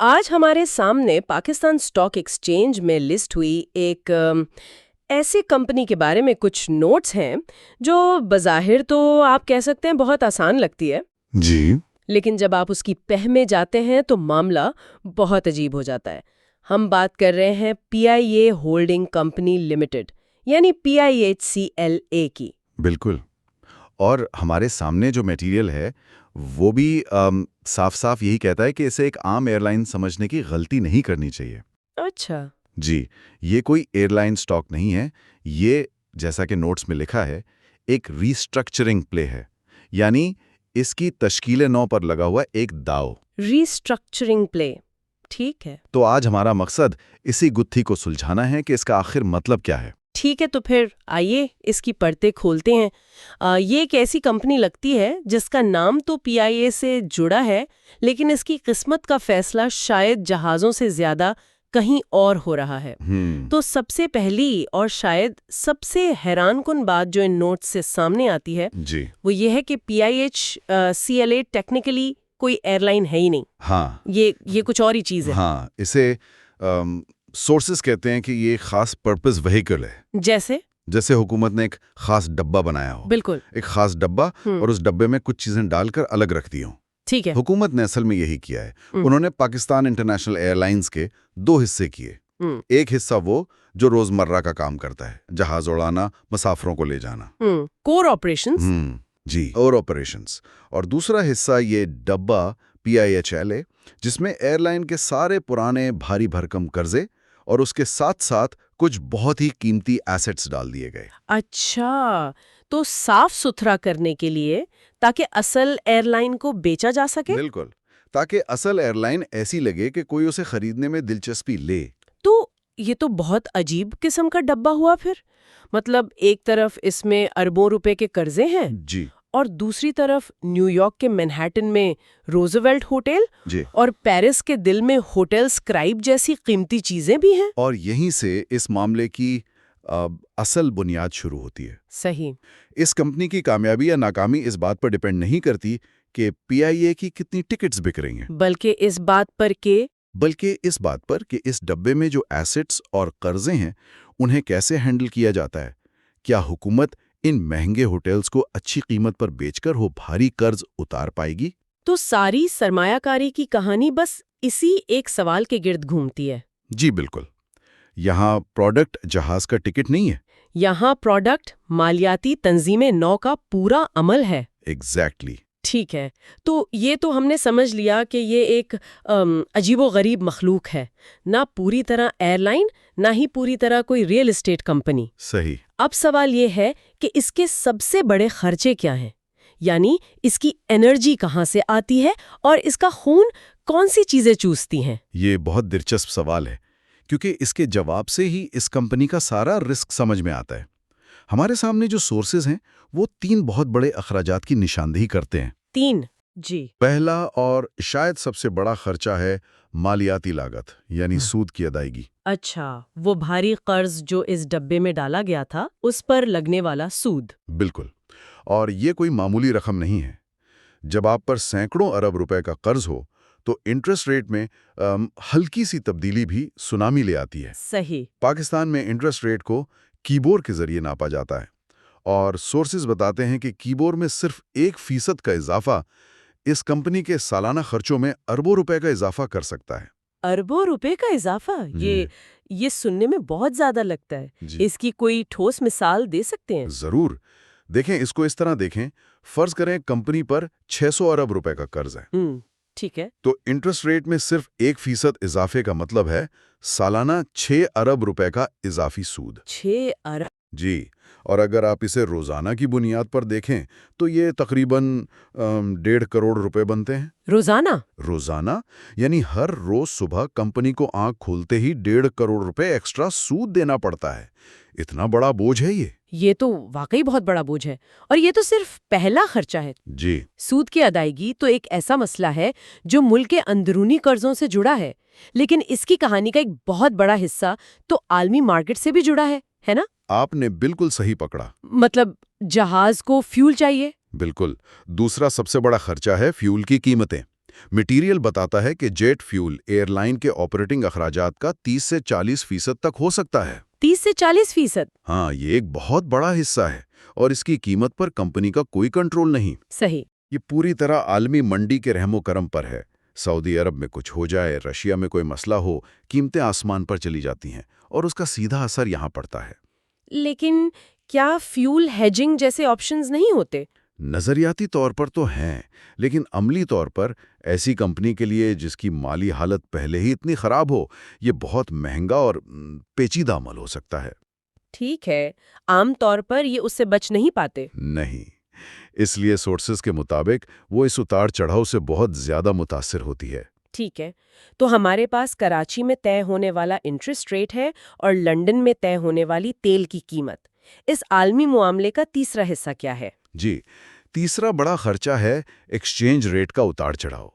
آج ہمارے سامنے پاکستان اسٹاک ایکسچینج میں لسٹ ہوئی ایک ایسی کمپنی کے بارے میں کچھ نوٹس ہیں جو بظاہر تو آپ کہہ سکتے ہیں بہت آسان لگتی ہے جی، لیکن جب آپ اس کی پہ میں جاتے ہیں تو معاملہ بہت عجیب ہو جاتا ہے۔ ہم بات کر رہے ہیں پی آئی اے ہولڈنگ کمپنی لمیٹڈ یعنی PIHCLA کی۔ بالکل۔ اور ہمارے سامنے جو میٹیریل ہے وہ بھی صاف صاف یہی کہتا ہے کہ اسے ایک عام ایئر لائن سمجھنے کی غلطی نہیں کرنی چاہیے۔ اچھا، جی، یہ کوئی ایئر لائن سٹاک نہیں ہے، یہ جیسا کہ نوٹس میں لکھا ہے ایک ریسٹرکچرنگ پلے ہے، یعنی اس کی تشکیل نو پر لگا ہوا ایک داؤ۔ ریسٹرکچرنگ پلے، ٹھیک ہے۔ تو آج ہمارا مقصد اسی گتھی کو سلجھانا ہے کہ اس کا آخر مطلب کیا ہے۔ ٹھیک ہے، تو پھر آئیے اس کی پرتیں کھولتے ہیں۔ یہ ایک ایسی کمپنی لگتی ہے جس کا نام تو PIA سے جڑا ہے لیکن اس کی قسمت کا فیصلہ شاید جہازوں سے زیادہ کہیں اور ہو رہا ہے۔ تو سب سے پہلی اور شاید سب سے حیران کن بات جو ان نوٹس سے سامنے آتی ہے جی، وہ یہ ہے کہ PIHCLA ٹیکنیکلی کوئی ایئر لائن ہے ہی نہیں۔ ہاں، یہ کچھ اور ہی چیز ہے۔ ہاں، اسے سورسز کہتے ہیں کہ یہ خاص پرپز وہیکل ہے، جیسے حکومت نے ایک خاص ڈبہ بنایا ہو، بالکل ایک خاص ڈبہ، اور اس ڈبے میں کچھ چیزیں ڈال کر الگ رکھ دی ہوں۔ ٹھیک ہے۔ حکومت نے اصل میں یہی کیا ہے، انہوں نے پاکستان انٹرنیشنل ایئر لائنز کے دو حصے کیے۔ ایک حصہ وہ جو روزمرہ کا کام کرتا ہے، جہاز اڑانا، مسافروں کو لے جانا، کور آپریشنز۔ جی، اور آپریشنز، اور دوسرا حصہ یہ ڈبہ PIHLA جس میں ایئر لائن کے سارے پرانے بھاری بھرکم قرضے اور اس کے ساتھ ساتھ کچھ بہت ہی قیمتی ایسٹس ڈال دیے گئے۔ اچھا، تو صاف ستھرا کرنے کے لیے تاکہ اصل ایئر لائن کو بیچا جا سکے۔ بالکل، تاکہ اصل ایئر لائن ایسی لگے کہ کوئی اسے خریدنے میں دلچسپی لے۔ تو یہ تو بہت عجیب قسم کا ڈبہ ہوا پھر۔ مطلب ایک طرف اس میں اربوں روپے کے قرضے ہیں، جی، اور دوسری طرف نیو یارک کے مینہٹن میں روزویلٹ ہوٹل، جی، اور پیرس کے دل میں ہوٹل اسکرائب جیسی قیمتی چیزیں بھی ہیں۔ اور یہیں سے اس معاملے کی اصل بنیاد شروع ہوتی ہے۔ صحیح۔ اس کمپنی کی کامیابی یا ناکامی اس بات پر ڈیپینڈ نہیں کرتی کہ PIA کی کتنی ٹکٹس بک رہی ہیں، بلکہ اس بات پر کہ اس ڈبے میں جو ایسٹس اور قرضے ہیں انہیں کیسے ہینڈل کیا جاتا ہے۔ کیا حکومت ان مہنگے ہوٹلز کو اچھی قیمت پر بیچ کر وہ بھاری قرض اتار پائے گی؟ تو ساری سرمایہ کاری کی کہانی بس اسی ایک سوال کے گرد گھومتی ہے۔ جی بالکل، یہاں پروڈکٹ جہاز کا ٹکٹ نہیں ہے، یہاں پروڈکٹ مالیاتی تنظیم نو کا پورا عمل ہے۔ ایگزیکٹلی۔ ٹھیک ہے، تو یہ تو ہم نے سمجھ لیا کہ یہ ایک عجیب و غریب مخلوق ہے، نہ پوری طرح ایئر لائن نہ ہی پوری طرح کوئی ریئل اسٹیٹ کمپنی۔ صحیح۔ اب سوال یہ ہے کہ اس کے سب سے بڑے خرچے کیا ہیں، یعنی اس کی انرجی کہاں سے آتی ہے اور اس کا خون کون سی چیزیں چوستی ہیں؟ یہ بہت دلچسپ سوال ہے کیونکہ اس کے جواب سے ہی اس کمپنی کا سارا رسک سمجھ میں آتا ہے۔ ہمارے سامنے جو سورسز ہیں وہ 3 بہت بڑے اخراجات کی نشاندہی کرتے ہیں۔ 3؟ جی۔ پہلا اور شاید سب سے بڑا خرچہ ہے مالیاتی لاگت، یعنی سود کی ادائیگی۔ اچھا، وہ بھاری قرض جو اس ڈبے میں ڈالا گیا تھا اس پر لگنے والا سود۔ بالکل، اور یہ کوئی معمولی رقم نہیں ہے۔ جب آپ پر سینکڑوں ارب روپے کا قرض ہو تو انٹرسٹ ریٹ میں ہلکی سی تبدیلی بھی سونامی لے آتی ہے۔ صحیح۔ پاکستان میں انٹرسٹ ریٹ کو کیبور کے ذریعے ناپا جاتا ہے، اور سورسز بتاتے ہیں کہ کیبور میں صرف 1% کا اضافہ اس کمپنی کے سالانہ خرچوں میں اربوں روپے کا اضافہ کر سکتا ہے۔ اربوں روپے کا اضافہ؟ یہ سننے میں بہت زیادہ لگتا ہے۔ اس کی کوئی ٹھوس مثال دے سکتے ہیں؟ ضرور، دیکھیں اس کو اس طرح دیکھیں، فرض کریں کمپنی پر 600 ارب روپے کا قرض ہے۔ ٹھیک ہے۔ تو انٹرسٹ ریٹ میں صرف 1% اضافے کا مطلب ہے سالانہ 6 ارب روپے کا اضافی سود۔ 6 ارب؟ جی، اور اگر آپ اسے روزانہ کی بنیاد پر دیکھیں تو یہ تقریباً 1.5 کروڑ روپے بنتے ہیں۔ روزانہ یعنی ہر روز صبح کمپنی کو آنکھ کھولتے ہی 1.5 کروڑ روپے ایکسٹرا سود دینا پڑتا ہے۔ اتنا بڑا بوجھ ہے یہ تو واقعی بہت بڑا بوجھ ہے، اور یہ تو صرف پہلا خرچہ ہے۔ جی، سود کی ادائیگی تو ایک ایسا مسئلہ ہے جو ملک کے اندرونی قرضوں سے جڑا ہے، لیکن اس کی کہانی کا ایک بہت بڑا حصہ تو عالمی مارکیٹ سے بھی جڑا ہے نا؟ آپ نے بالکل صحیح پکڑا۔ مطلب جہاز کو فیول چاہیے؟ بالکل۔ دوسرا سب سے بڑا خرچہ ہے فیول کی قیمتیں۔ مٹیریل بتاتا ہے کہ جیٹ فیول ایئر لائن کے آپریٹنگ اخراجات کا 30 سے 40% تک ہو سکتا ہے۔ 30 سے 40%؟ ہاں، یہ ایک بہت بڑا حصہ ہے اور اس کی قیمت پر کمپنی کا کوئی کنٹرول نہیں۔ صحیح۔ یہ پوری طرح عالمی منڈی کے رحم و کرم پر ہے۔ سعودی عرب میں کچھ ہو جائے، رشیا میں کوئی مسئلہ ہو، قیمتیں آسمان پر چلی جاتی ہیں اور اس کا سیدھا اثر یہاں پڑتا ہے۔ لیکن کیا فیول ہیجنگ جیسے آپشنز نہیں ہوتے؟ نظریاتی طور پر تو ہیں، لیکن عملی طور پر ایسی کمپنی کے لیے جس کی مالی حالت پہلے ہی اتنی خراب ہو، یہ بہت مہنگا اور پیچیدہ عمل ہو سکتا ہے۔ ٹھیک ہے، عام طور پر یہ اس سے بچ نہیں پاتے؟ نہیں، اس لیے سورسز کے مطابق وہ اس اتار چڑھاؤ سے بہت زیادہ متاثر ہوتی ہے۔ ٹھیک ہے، تو ہمارے پاس کراچی میں طے ہونے والا انٹرسٹ ریٹ ہے اور لنڈن میں طے ہونے والی تیل کی قیمت۔ اس عالمی معاملے کا تیسرا حصہ کیا ہے؟ جی، تیسرا بڑا خرچہ ہے ایکسچینج ریٹ کا اتار چڑھاؤ۔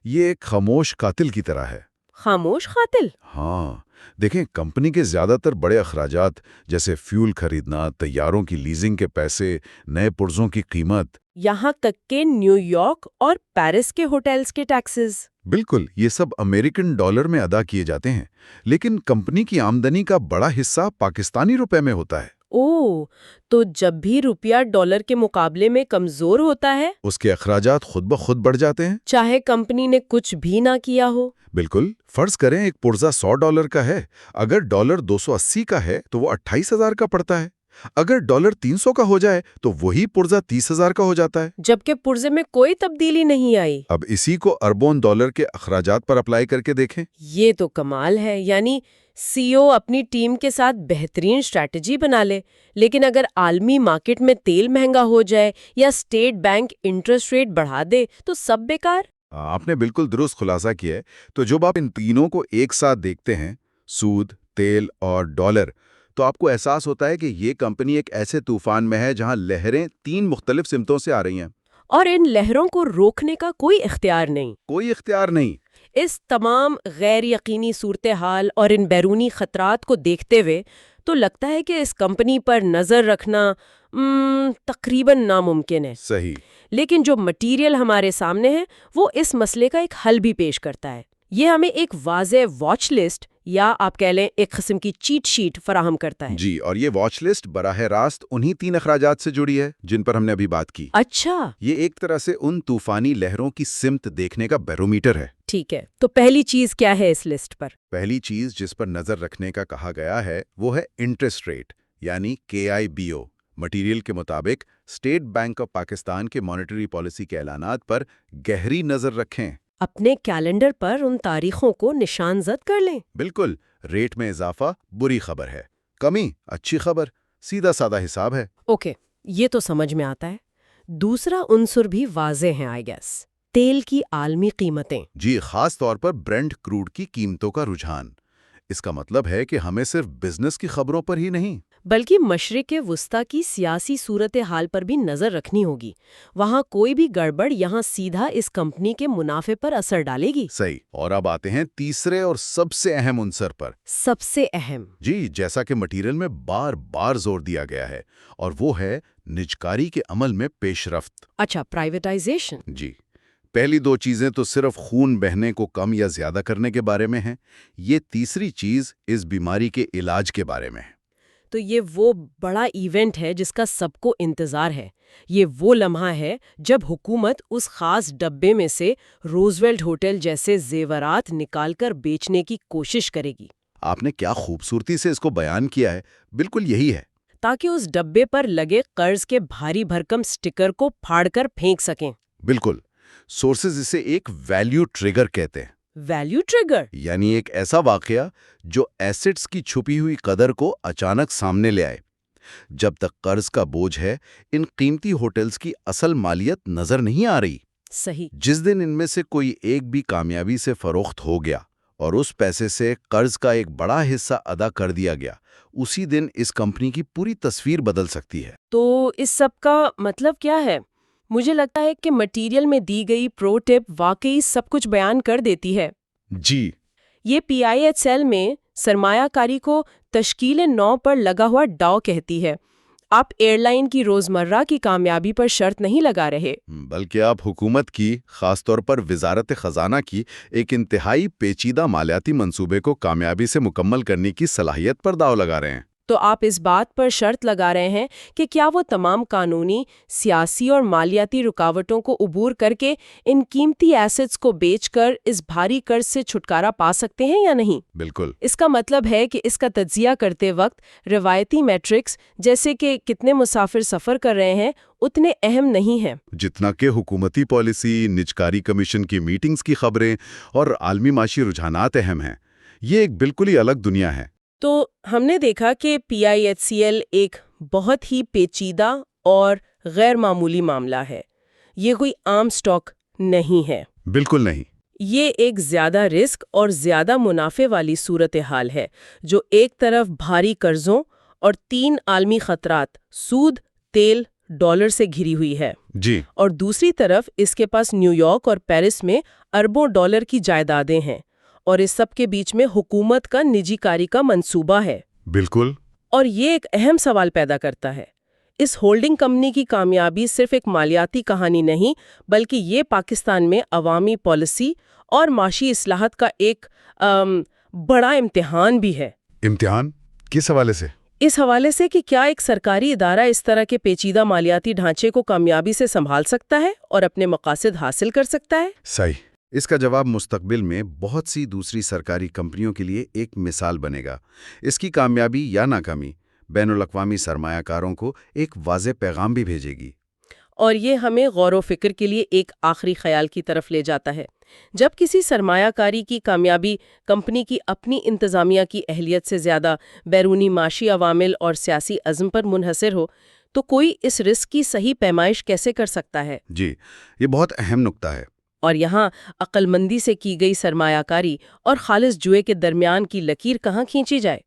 یہ ایک خاموش قاتل کی طرح ہے۔ خاموش قاتل؟ ہاں، دیکھیں، کمپنی کے زیادہ تر بڑے اخراجات جیسے فیول خریدنا، طیاروں کی لیزنگ کے پیسے، نئے پرزوں کی قیمت، یہاں تک کہ نیو یارک اور پیرس کے ہوٹلز کے ٹیکسز۔ بالکل، یہ سب امریکن ڈالر میں ادا کیے جاتے ہیں، لیکن کمپنی کی آمدنی کا بڑا حصہ پاکستانی روپے میں ہوتا ہے۔ اوہ، تو جب بھی روپیہ ڈالر کے مقابلے میں کمزور ہوتا ہے اس کے اخراجات خود بخود بڑھ جاتے ہیں، چاہے کمپنی نے کچھ بھی نہ کیا ہو۔ بالکل، فرض کریں ایک پرزہ $100 کا ہے، اگر ڈالر 280 کا ہے تو وہ 28,000 کا پڑتا ہے۔ اگر ڈالر 300 کا ہو جائے تو وہی پرزہ 30,000 کا ہو جاتا ہے۔ جبکہ پرزے میں کوئی تبدیلی نہیں آئی۔ اب اسی کو اربوں ڈالر کے اخراجات پر اپلائی کر کے دیکھیں۔ یہ تو کمال ہے، یعنی سی او اپنی ٹیم کے ساتھ بہترین اسٹریٹجی بنا لے، لیکن اگر عالمی مارکیٹ میں تیل مہنگا ہو جائے یا اسٹیٹ بینک انٹرسٹ ریٹ بڑھا دے تو سب بیکار۔ آپ نے بالکل درست خلاصہ کیا ہے۔ تو جب آپ ان تینوں کو ایک ساتھ دیکھتے ہیں، سود، تیل اور ڈالر، تو آپ کو احساس ہوتا ہے کہ یہ کمپنی ایک ایسے طوفان میں ہے جہاں لہریں 3 مختلف سمتوں سے آ رہی ہیں، اور ان لہروں کو روکنے کا کوئی اختیار نہیں۔ کوئی اختیار نہیں۔ اس تمام غیر یقینی صورتحال اور ان بیرونی خطرات کو دیکھتے ہوئے تو لگتا ہے کہ اس کمپنی پر نظر رکھنا تقریباً ناممکن ہے۔ صحیح۔ لیکن جو مٹیریل ہمارے سامنے ہے وہ اس مسئلے کا ایک حل بھی پیش کرتا ہے۔ یہ ہمیں ایک واضح واچ لسٹ یا آپ کہہ لیں ایک قسم کی چیٹ شیٹ فراہم کرتا ہے۔ جی، اور یہ واچ لسٹ براہ راست انہی 3 اخراجات سے جڑی ہے جن پر ہم نے ابھی بات کی۔ اچھا، یہ ایک طرح سے ان طوفانی لہروں کی سمت دیکھنے کا بیرومیٹر ہے۔ ٹھیک ہے، تو پہلی چیز کیا ہے اس لسٹ پر؟ پہلی چیز جس پر نظر رکھنے کا کہا گیا ہے وہ ہے انٹرسٹ ریٹ، یعنی KIBO۔ مٹیریل کے مطابق اسٹیٹ بینک آف پاکستان کے مانیٹری پالیسی کے اعلانات پر گہری نظر رکھیں۔ اپنے کیلنڈر پر ان تاریخوں کو نشان زد کر لیں۔ بالکل، ریٹ میں اضافہ بری خبر ہے، کمی اچھی خبر، سیدھا سادہ حساب ہے۔ اوکے، یہ تو سمجھ میں آتا ہے۔ دوسرا عنصر بھی واضح ہے آئی گیس، تیل کی عالمی قیمتیں۔ جی، خاص طور پر برینٹ کروڈ کی قیمتوں کا رجحان۔ اس کا مطلب ہے کہ ہمیں صرف بزنس کی خبروں پر ہی نہیں بلکہ مشرق وسطیٰ کی سیاسی صورتحال پر بھی نظر رکھنی ہوگی۔ وہاں کوئی بھی گڑبڑ یہاں سیدھا اس کمپنی کے منافع پر اثر ڈالے گی۔ صحیح۔ اور اب آتے ہیں تیسرے اور سب سے اہم عنصر پر۔ سب سے اہم؟ جی، جیسا کہ مٹیریل میں بار بار زور دیا گیا ہے، اور وہ ہے نجکاری کے عمل میں پیش رفت۔ اچھا، پرائیویٹائزیشن۔ جی، پہلی 2 چیزیں تو صرف خون بہنے کو کم یا زیادہ کرنے کے بارے میں ہیں، یہ تیسری چیز اس بیماری کے علاج کے بارے میں ہے۔ تو یہ وہ بڑا ایونٹ ہے جس کا سب کو انتظار ہے۔ یہ وہ لمحہ ہے جب حکومت اس خاص ڈبے میں سے روزویلٹ ہوٹل جیسے زیورات نکال کر بیچنے کی کوشش کرے گی۔ آپ نے کیا خوبصورتی سے اس کو بیان کیا ہے، بالکل یہی ہے۔ تاکہ اس ڈبے پر لگے قرض کے بھاری بھرکم سٹکر کو پھاڑ کر پھینک سکیں۔ بالکل، سورسز اسے ایک ویلیو ٹریگر کہتے ہیں۔ Value trigger? یعنی ایک ایسا واقعہ جو ایسٹس کی چھپی ہوئی قدر کو اچانک سامنے لے آئے۔ جب تک قرض کا بوجھ ہے، ان قیمتی ہوٹلز کی اصل مالیت نظر نہیں آ رہی۔ صحیح۔ جس دن ان میں سے کوئی ایک بھی کامیابی سے فروخت ہو گیا اور اس پیسے سے قرض کا ایک بڑا حصہ ادا کر دیا گیا، اسی دن اس کمپنی کی پوری تصویر بدل سکتی ہے۔ تو اس سب کا مطلب کیا ہے؟ مجھے لگتا ہے کہ مٹیریل میں دی گئی پرو ٹپ واقعی سب کچھ بیان کر دیتی ہے۔ جی، یہ PIHL میں سرمایہ کاری کو تشکیل نو پر لگا ہوا ڈاؤ کہتی ہے۔ آپ ایئر لائن کی روزمرہ کی کامیابی پر شرط نہیں لگا رہے، بلکہ آپ حکومت کی، خاص طور پر وزارت خزانہ کی ایک انتہائی پیچیدہ مالیاتی منصوبے کو کامیابی سے مکمل کرنے کی صلاحیت پر داؤ لگا رہے ہیں۔ تو آپ اس بات پر شرط لگا رہے ہیں کہ کیا وہ تمام قانونی، سیاسی اور مالیاتی رکاوٹوں کو عبور کر کے ان قیمتی ایسٹس کو بیچ کر اس بھاری قرض سے چھٹکارا پا سکتے ہیں یا نہیں؟ بالکل۔ اس کا مطلب ہے کہ اس کا تجزیہ کرتے وقت روایتی میٹرکس جیسے کہ کتنے مسافر سفر کر رہے ہیں اتنے اہم نہیں ہیں جتنا کہ حکومتی پالیسی، نجکاری کمیشن کی میٹنگز کی خبریں اور عالمی معاشی رجحانات اہم ہیں۔ یہ ایک بالکل ہی الگ دنیا ہے۔ تو ہم نے دیکھا کہ PIHCL ایک بہت ہی پیچیدہ اور غیر معمولی معاملہ ہے۔ یہ کوئی عام سٹاک نہیں ہے۔ بالکل نہیں۔ یہ ایک زیادہ رسک اور زیادہ منافع والی صورتحال ہے جو ایک طرف بھاری قرضوں اور 3 عالمی خطرات سود، تیل، ڈالر سے گھری ہوئی ہے جی، اور دوسری طرف اس کے پاس نیو یارک اور پیرس میں اربوں ڈالر کی جائیدادیں ہیں اور اس سب کے بیچ میں حکومت کا نجی کاری کا منصوبہ ہے۔ بالکل۔ اور یہ ایک اہم سوال پیدا کرتا ہے، اس ہولڈنگ کمپنی کی کامیابی صرف ایک مالیاتی کہانی نہیں بلکہ یہ پاکستان میں عوامی پالیسی اور معاشی اصلاحات کا ایک بڑا امتحان بھی ہے۔ امتحان کس حوالے سے؟ اس حوالے سے کہ کیا ایک سرکاری ادارہ اس طرح کے پیچیدہ مالیاتی ڈھانچے کو کامیابی سے سنبھال سکتا ہے اور اپنے مقاصد حاصل کر سکتا ہے؟ صحیح۔ اس کا جواب مستقبل میں بہت سی دوسری سرکاری کمپنیوں کے لیے ایک مثال بنے گا۔ اس کی کامیابی یا ناکامی بین الاقوامی سرمایہ کاروں کو ایک واضح پیغام بھی بھیجے گی۔ اور یہ ہمیں غور و فکر کے لیے ایک آخری خیال کی طرف لے جاتا ہے۔ جب کسی سرمایہ کاری کی کامیابی کمپنی کی اپنی انتظامیہ کی اہلیت سے زیادہ بیرونی معاشی عوامل اور سیاسی عزم پر منحصر ہو تو کوئی اس رسک کی صحیح پیمائش کیسے کر سکتا ہے؟ جی، یہ بہت اہم نکتہ ہے۔ اور یہاں عقل مندی سے کی گئی سرمایہ کاری اور خالص جوئے کے درمیان کی لکیر کہاں کھینچی جائے؟